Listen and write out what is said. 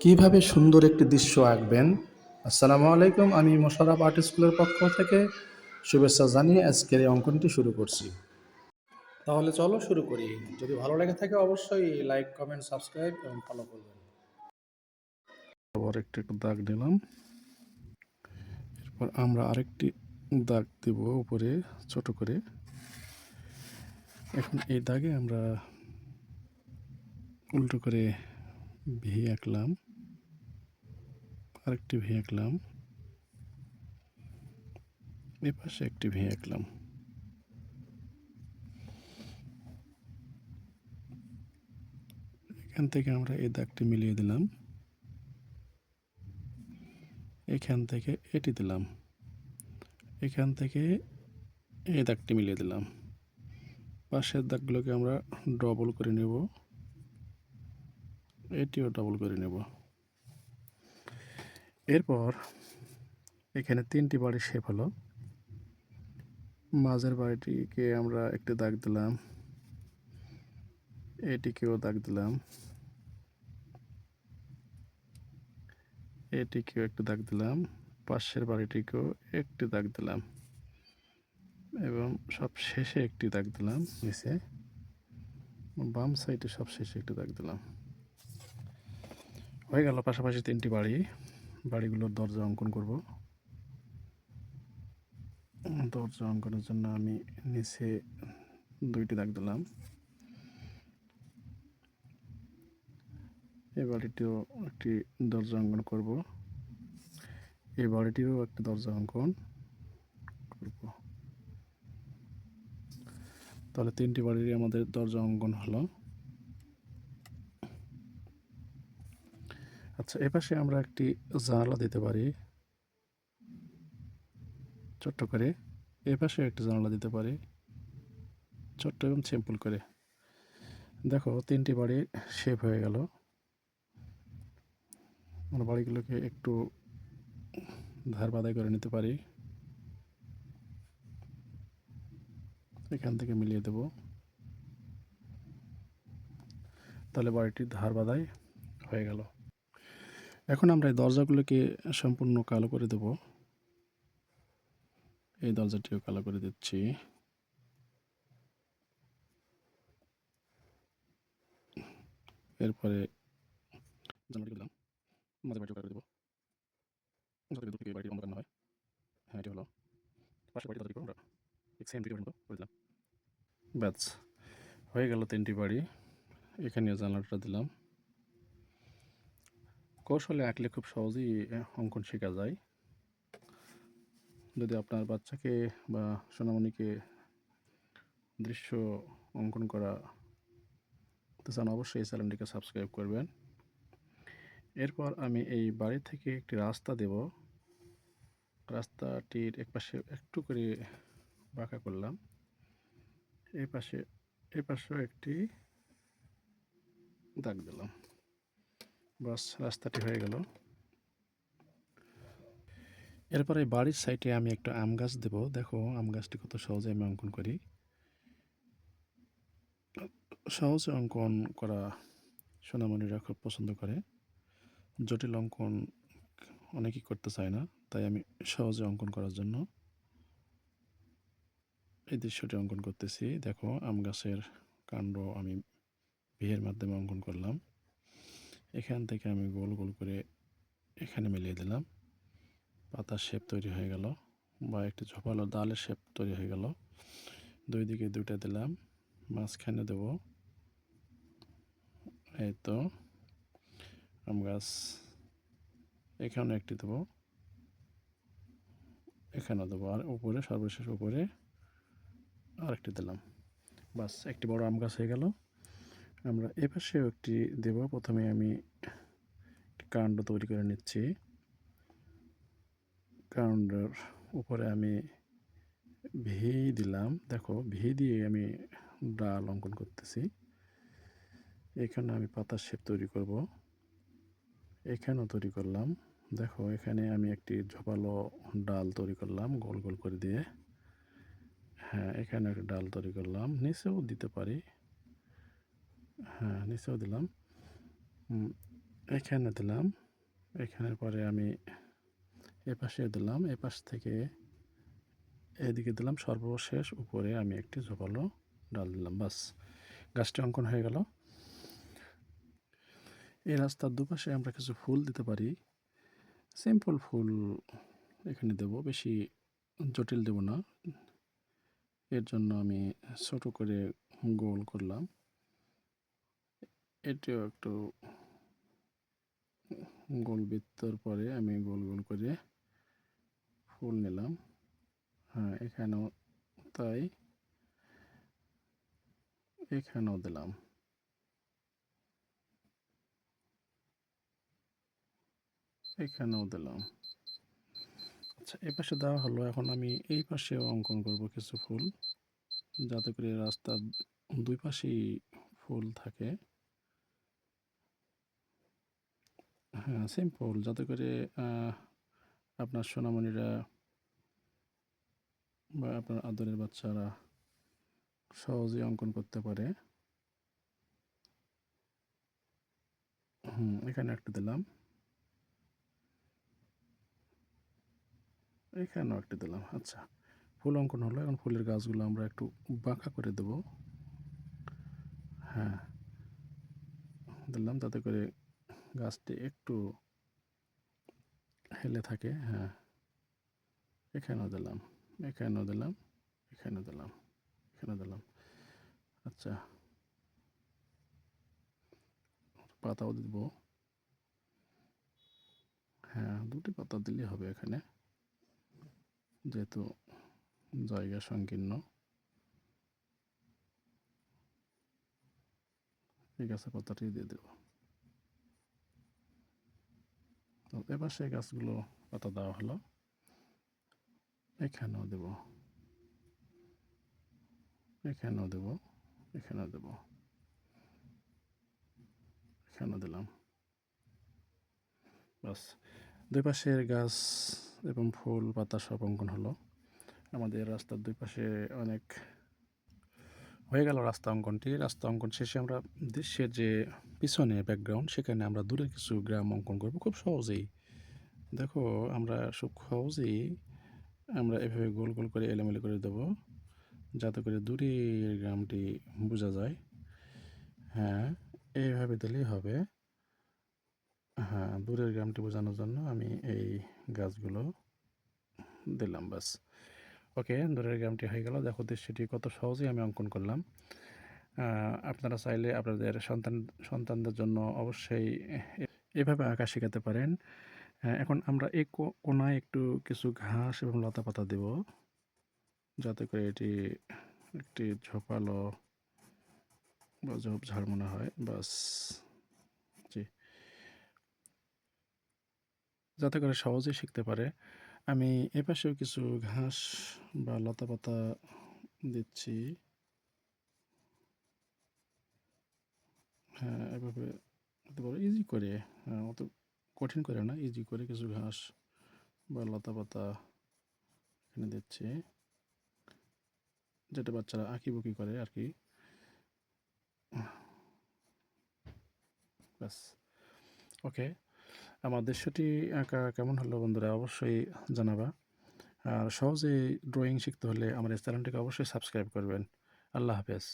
কিভাবে সুন্দর একটি দৃশ্য আঁকবেন। আসসালামু আলাইকুম, আমি মোশাররফ আর্ট স্কুলের পক্ষ থেকে শুভেচ্ছা জানিয়ে আজকের এই অঙ্কনটি শুরু করছি। তাহলে চলো শুরু করি। যদি ভালো লেগে থাকে অবশ্যই লাইক, কমেন্ট, সাবস্ক্রাইব এবং ফলো করবেন। আবার একটু দাগ দিলাম, এরপর আমরা আরেকটি দাগ দেব উপরে ছোট করে। এখন এই দাগে আমরা উল্টো করে ভি আঁকলাম, আরেকটি ভি আঁকলাম, এ পাশে একটি ভি আঁকলাম। এখান থেকে আমরা এই দাগটি মিলিয়ে দিলাম, এখান থেকে এটি দিলাম, এখান থেকে এই দাগটি মিলিয়ে দিলাম। পাশের দাগগুলোকে আমরা ডবল করে নেব, এটিও ডবল করে নেব। এরপর এখানে তিনটি বাড়ির শেপ হলো। মাঝের বাড়িটিকে আমরা একটি দাগ দিলাম, এটিকেও দাগ দিলাম, এটিকেও একটি দাগ দিলাম, পাশের বাড়িটিকেও একটি দাগ দিলাম এবং সব শেষে একটি দাগ দিলাম। নিচে বাম সাইডে সব শেষে একটি দাগ দিলাম। হয়ে গেল পাশাপাশি তিনটি বাড়ি। বাড়িগুলোর দরজা অঙ্কন করব। দরজা অঙ্কনের জন্য আমি নিচে দুইটি দাগ দিলাম। এই বাড়িটিও একটি দরজা অঙ্কন করব, এই বাড়িটিরও একটি দরজা অঙ্কন করব। তাহলে তিনটি বাড়িরই আমাদের দরজা অঙ্কন হলো। আচ্ছা, এপাশে আমরা একটি জানালা দিতে পারি ছোট্ট করে, এপাশে একটি জানালা দিতে পারি ছোট্ট এবং সিম্পল করে। দেখো তিনটি বাড়ির শেপ হয়ে গেল। আমরা বাড়িগুলোকে একটু ধার বাঁধাই করে নিতে পারি, এখান থেকে মিলিয়ে দেব। তাহলে বাড়িটির ধার বাঁধাই হয়ে গেল। এখন আমরা এই দরজাগুলোকে সম্পূর্ণ কালো করে দেব। এই দরজাটিও কালো করে দিচ্ছি। এরপরে জানালাটি দিলাম, মাঝে বাড়িটিও কালো করে দেবো যাতে দূর থেকে বাড়িটি অন্ধকার না হয়। হ্যাঁ, এটি হলো। পাশের বাড়িটি তৈরি করে আমরা সেম ভিডিওর মতো করে দিলাম। ব্যাস হয়ে গেল তিনটি বাড়ি। এখানেও জানালাটা দিলাম। কৌশলে আঁকলে খুব সহজেই অঙ্কন শেখা যায়। যদি আপনার বাচ্চাকে বা সোনামণিকে দৃশ্য অঙ্কন করা চান অবশ্যই এই চ্যানেলটিকে সাবস্ক্রাইব করবেন। এরপর আমি এই বাড়ি থেকে একটি রাস্তা দেব। রাস্তাটির একপাশে একটু করে বাঁকা করলাম, এই পাশেও একটি দাগ দিলাম। বাস রাস্তাটি হয়ে গেল। এরপর এই বাড়ির সাইডে আমি একটা আম গাছ দেব। দেখো আম গাছটি কত সহজে আমি অঙ্কন করি। সহজে অঙ্কন করা সোনামণিরা খুব পছন্দ করে। জটিল অঙ্কন অনেকেই করতে চায় না, তাই আমি সহজে অঙ্কন করার জন্য এই দৃশ্যটি অঙ্কন করতেছি। দেখো আম গাছের কাণ্ড আমি ভিয়ের মাধ্যমে অঙ্কন করলাম। এখান থেকে আমি গোল গোল করে এখানে মিলিয়ে দিলাম। পাতার শেপ তৈরি হয়ে গেল বা একটি ঝোপালো ডালের শেপ তৈরি হয়ে গেল। দুই দিকে দুইটা দিলাম, মাঝখানে দেব। এই তো আম গাছ, এখানে একটি দেবো, এখানেও দেবো, আর উপরে সর্বশেষ উপরে আরেকটি দিলাম। বাস একটি বড় আম গাছ হয়ে গেল। আমরা এপাশেও একটি দেব। প্রথমে আমি একটি কাণ্ড তৈরি করে নিচ্ছি। কাণ্ডের উপরে আমি ভি দিলাম। দেখো ভি দিয়ে আমি ডাল অঙ্কন করতেছি। এখানে আমি পাতার শেপ তৈরি করব, এখানেও তৈরি করলাম। দেখো এখানে আমি একটি ঝোপালো ডাল তৈরি করলাম গোল গোল করে দিয়ে। হ্যাঁ, এখানে একটা ডাল তৈরি করলাম, নিচেও দিতে পারি। হ্যাঁ, নিচেও দিলাম। এখানে দিলাম, এখানের পরে আমি এপাশে দিলাম, এপাশ থেকে এদিকে দিলাম, সর্বশেষ উপরে আমি একটি ঝোপালো ডাল দিলাম। বাস, গাছটি অঙ্কন হয়ে গেল। এই রাস্তার দুপাশে আমরা কিছু ফুল দিতে পারি। সিম্পল ফুল এখানে দেব, বেশি জটিল দেব না। এর জন্য আমি ছোট করে গোল করলাম। এটিও একটু গোল বৃত্তর পরে আমি গোল গোল করে ফুল নিলাম। হ্যাঁ, এখানেও তাই, এখানেও দিলাম। এখানেও দিলাম। আচ্ছা, এই পাশে দেওয়া হলো। এখন আমি এই পাশেও অঙ্কন করব কিছু ফুল, যাতে করে রাস্তার দুই পাশেই ফুল থাকে। হ্যাঁ, সিম্পল, যাতে করে আপনার সোনামণিরা বা আপনার আদরের বাচ্চারা সহজেই অঙ্কন করতে পারে। এখানে একটা দিলাম, এখানেও একটা দিলাম। আচ্ছা, ফুল অঙ্কন হলো। এখন ফুলের গাছগুলো আমরা একটু বাঁকা করে দেব। হ্যাঁ, দিলাম, যাতে করে গাছটি একটু হেলে থাকে। হ্যাঁ, এখানেও দিলাম, এখানেও দিলাম, এখানেও দিলাম, এখানেও দিলাম। আচ্ছা, পাতাও দিব। হ্যাঁ, দুটি পাতা দিলেই হবে এখানে, যেহেতু জায়গা সংকীর্ণ। এই গাছের পাতাটি দিয়ে দেব। তো এবার সেই গাছগুলো পাতা দেওয়া হলো। এখানেও দেব, এখানেও দেব, এখানেও দেব, এখানেও দিলাম। বাস, দুই পাশের গাছ এবং ফুল পাতা সব অঙ্কন হলো। আমাদের রাস্তার দুই পাশে অনেক হয়ে গেল রাস্তা অঙ্কনটি। রাস্তা অঙ্কন শেষে আমরা দৃশ্যের যে পিছনে ব্যাকগ্রাউন্ড, সেখানে আমরা দূরের কিছু গ্রাম অঙ্কন করব খুব সহজেই। দেখো, আমরা খুব সহজেই আমরা এভাবে গোল গোল করে এলোমেলো করে দেব, যাতে করে দূরের গ্রামটি বোঝা যায়। হ্যাঁ, এইভাবে দিলেই হবে। হ্যাঁ, দূরের গ্রামটি বোঝানোর জন্য আমি এই গাছগুলো দিলাম। বাস, ওকে, দূরের গ্রামটি হয়ে গেল। দেখো দৃশ্যটি কত সহজেই আমি অঙ্কন করলাম। আপনারা চাইলে আপনাদের সন্তানদের জন্য অবশ্যই এভাবে আঁকা শেখাতে পারেন। এখন আমরা এই কোনায় একটু কিছু ঘাস এবং লতা পাতা দেব, যাতে করে এটি একটি ঝোপালো বা ঝোপঝাড় মনে হয়। বাস, জি, যাতে করে সহজেই শিখতে পারে। আমি এপাশেও কিছু ঘাস বা লতা পাতা দিচ্ছি। হ্যাঁ, এভাবে দিতে পারো, ইজি করে। অত কঠিন করে না, ইজি করে কিছু ঘাস বা লতা পাতা এখানে দিচ্ছি, যেটা বাচ্চারা আঁকিবুকি করে আর কি। ব্যাস, ওকে। আমার দৃশ্যটি আঁকা কেমন হলো বন্ধুরা, অবশ্যই জানাবা। আর সহজে ড্রয়িং শিখতে হলে আমার এই চ্যানেলটিকে অবশ্যই সাবস্ক্রাইব করবেন। আল্লাহ হাফেজ।